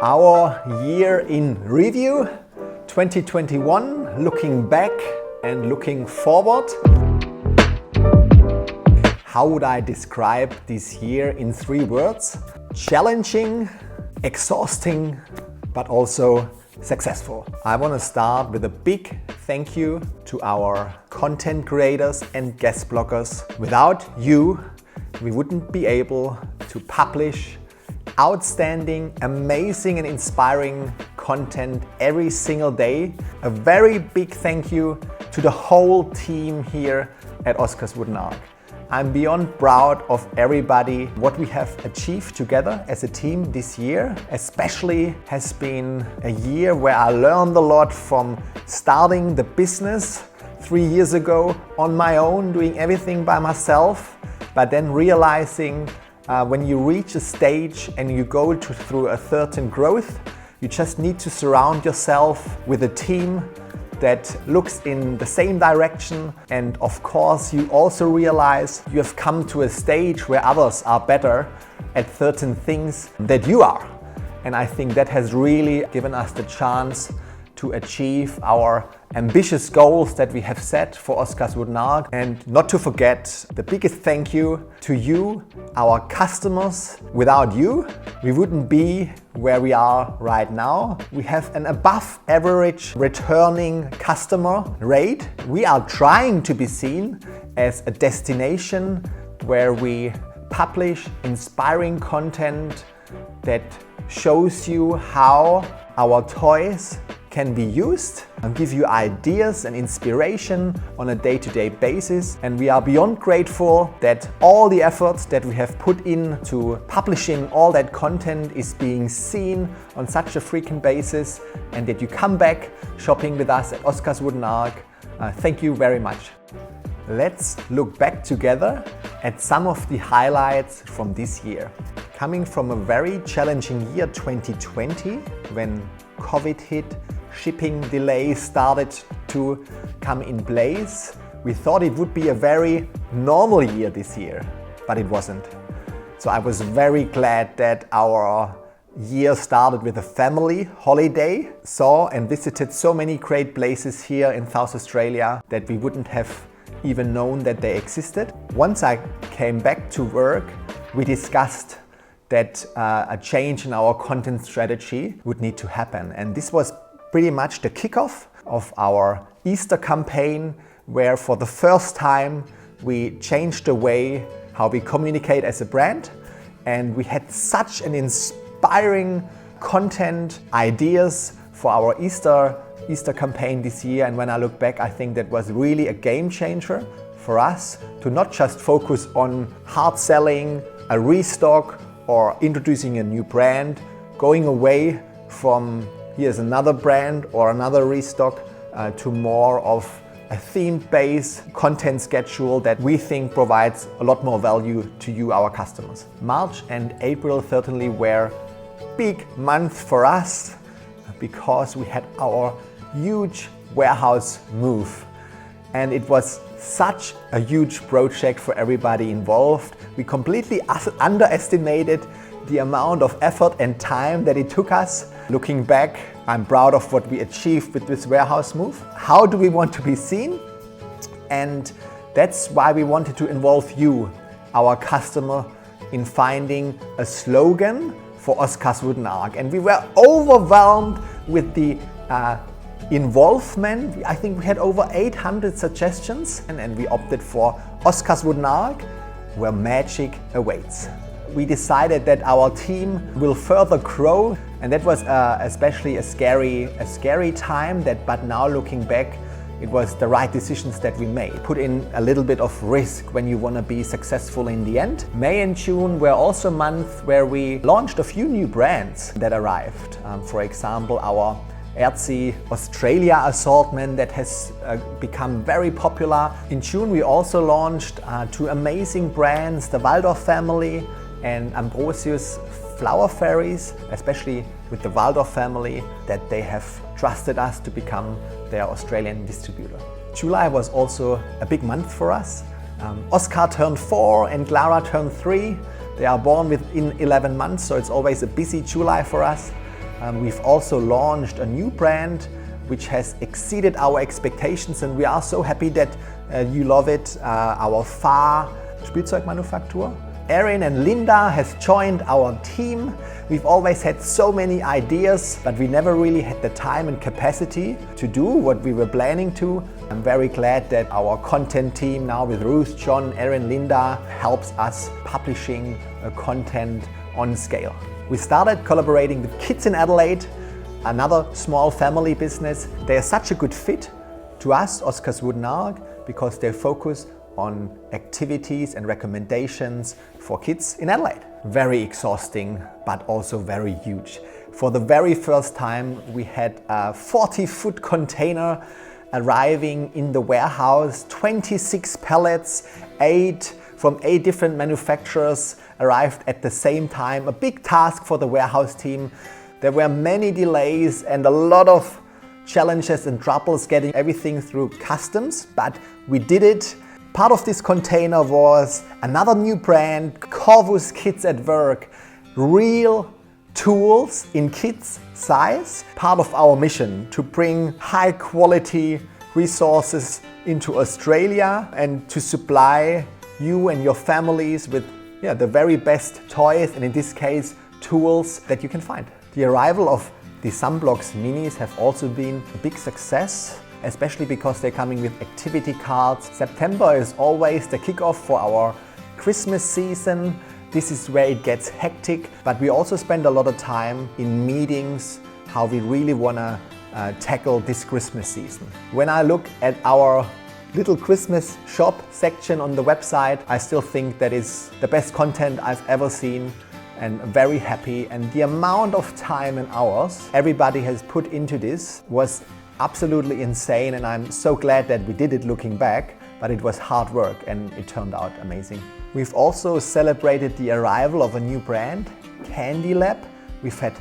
Our year in review, 2021, looking back and looking forward. How would I describe this year in 3 words? Challenging, exhausting, but also successful. I want to start with a big thank you to our content creators and guest bloggers. Without you, we wouldn't be able to publish outstanding, amazing and inspiring content every single day. A very big thank you to the whole team here at Oskar's Wooden Ark. I'm beyond proud of everybody, what we have achieved together as a team this year. Especially has been a year where I learned a lot from starting the business 3 years ago on my own, doing everything by myself, but then realizing when you reach a stage and you go through a certain growth, you just need to surround yourself with a team that looks in the same direction. And of course, you also realize you have come to a stage where others are better at certain things than you are. And I think that has really given us the chance to achieve our ambitious goals that we have set for Oskar's Wooden Ark. And not to forget the biggest thank you to you, our customers. Without you, we wouldn't be where we are right now. We have an above average returning customer rate. We are trying to be seen as a destination where we publish inspiring content that shows you how our toys can be used and give you ideas and inspiration on a day-to-day basis. And we are beyond grateful that all the efforts that we have put into publishing all that content is being seen on such a frequent basis, and that you come back shopping with us at Oskar's Wooden Ark. Thank you very much. Let's look back together at some of the highlights from this year. Coming from a very challenging year 2020, when COVID hit, shipping delays started to come in place. We thought it would be a very normal year this year, but it wasn't. So I was very glad that our year started with a family holiday. Saw and visited so many great places here in South Australia that we wouldn't have even known that they existed. Once I came back to work, we discussed that a change in our content strategy would need to happen. And this was pretty much the kickoff of our Easter campaign, where for the first time we changed the way how we communicate as a brand. And we had such an inspiring content ideas for our Easter campaign this year. And when I look back, I think that was really a game changer for us to not just focus on hard selling, a restock, or introducing a new brand, going away from here's another brand or another restock to more of a theme-based content schedule that we think provides a lot more value to you, our customers. March and April certainly were big months for us because we had our huge warehouse move. And it was such a huge project for everybody involved. We completely underestimated the amount of effort and time that it took us. Looking back, I'm proud of what we achieved with this warehouse move. How do we want to be seen? And that's why we wanted to involve you, our customer, in finding a slogan for Oskar's Wooden Ark. And we were overwhelmed with the involvement. I think we had over 800 suggestions, and we opted for Oskar's Wooden Ark, where magic awaits. We decided that our team will further grow, and that was especially a scary time. But now looking back, it was the right decisions that we made. Put in a little bit of risk when you want to be successful in the end. May and June were also months where we launched a few new brands that arrived. For example, our artsy Australia assortment that has become very popular. In June we also launched 2 amazing brands, the Waldorf family and Ambrosius Flower Fairies, especially with the Waldorf family, that they have trusted us to become their Australian distributor. July was also a big month for us. Oskar turned 4 and Clara turned 3. They are born within 11 months, so it's always a busy July for us. We've also launched a new brand which has exceeded our expectations, and we are so happy that you love it. Our Spielzeugmanufaktur. Erin and Linda has joined our team. We've always had so many ideas, but we never really had the time and capacity to do what we were planning to. I'm very glad that our content team now with Ruth, John, Erin, Linda helps us publishing content on scale. We started collaborating with Kids in Adelaide, another small family business. They are such a good fit to us, Oskar's Wooden Ark, because they focus on activities and recommendations for kids in Adelaide. Very exhausting, but also very huge. For the very first time, we had a 40-foot container arriving in the warehouse, 26 pallets, from 8 different manufacturers arrived at the same time. A big task for the warehouse team. There were many delays and a lot of challenges and troubles getting everything through customs, but we did it. Part of this container was another new brand, Corvus Kids at Work, real tools in kids size. Part of our mission to bring high quality resources into Australia and to supply you and your families with the very best toys, and in this case tools that you can find. The arrival of the Sunblocks Minis have also been a big success, especially because they're coming with activity cards. September is always the kickoff for our Christmas season. This is where it gets hectic, but we also spend a lot of time in meetings, how we really want to tackle this Christmas season. When I look at our little Christmas shop section on the website, I still think that is the best content I've ever seen, and very happy. And the amount of time and hours everybody has put into this was absolutely insane, and I'm so glad that we did it looking back, but it was hard work and it turned out amazing. We've also celebrated the arrival of a new brand, Candy Lab. We've had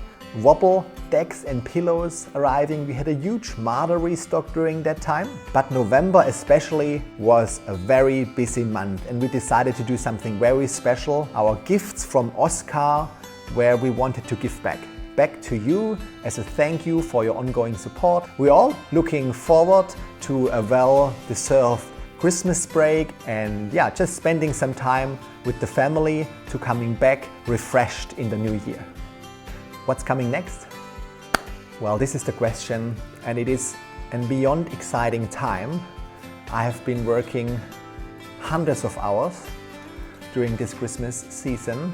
wobble decks and pillows arriving. We had a huge Marder restock during that time, but November especially was a very busy month, and we decided to do something very special. Our gifts from Oskar, where we wanted to give back to you as a thank you for your ongoing support. We're all looking forward to a well-deserved Christmas break and just spending some time with the family to coming back refreshed in the new year. What's coming next? Well, this is the question, and it is a beyond exciting time. I have been working hundreds of hours during this Christmas season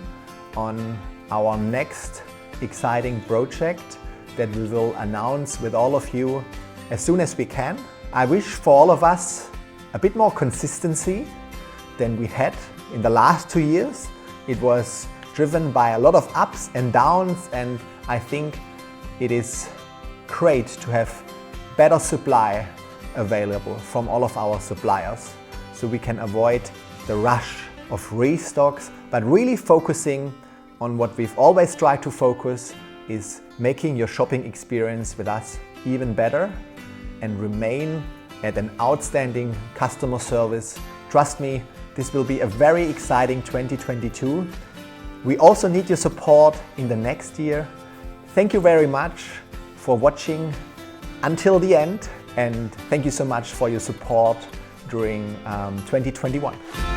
on our next exciting project that we will announce with all of you as soon as we can. I wish for all of us a bit more consistency than we had in the last 2 years. It was driven by a lot of ups and downs, and I think it is great to have better supply available from all of our suppliers so we can avoid the rush of restocks, but really focusing on what we've always tried to focus is making your shopping experience with us even better and remain at an outstanding customer service. Trust me, this will be a very exciting 2022. We also need your support in the next year. Thank you very much for watching until the end, and thank you so much for your support during 2021.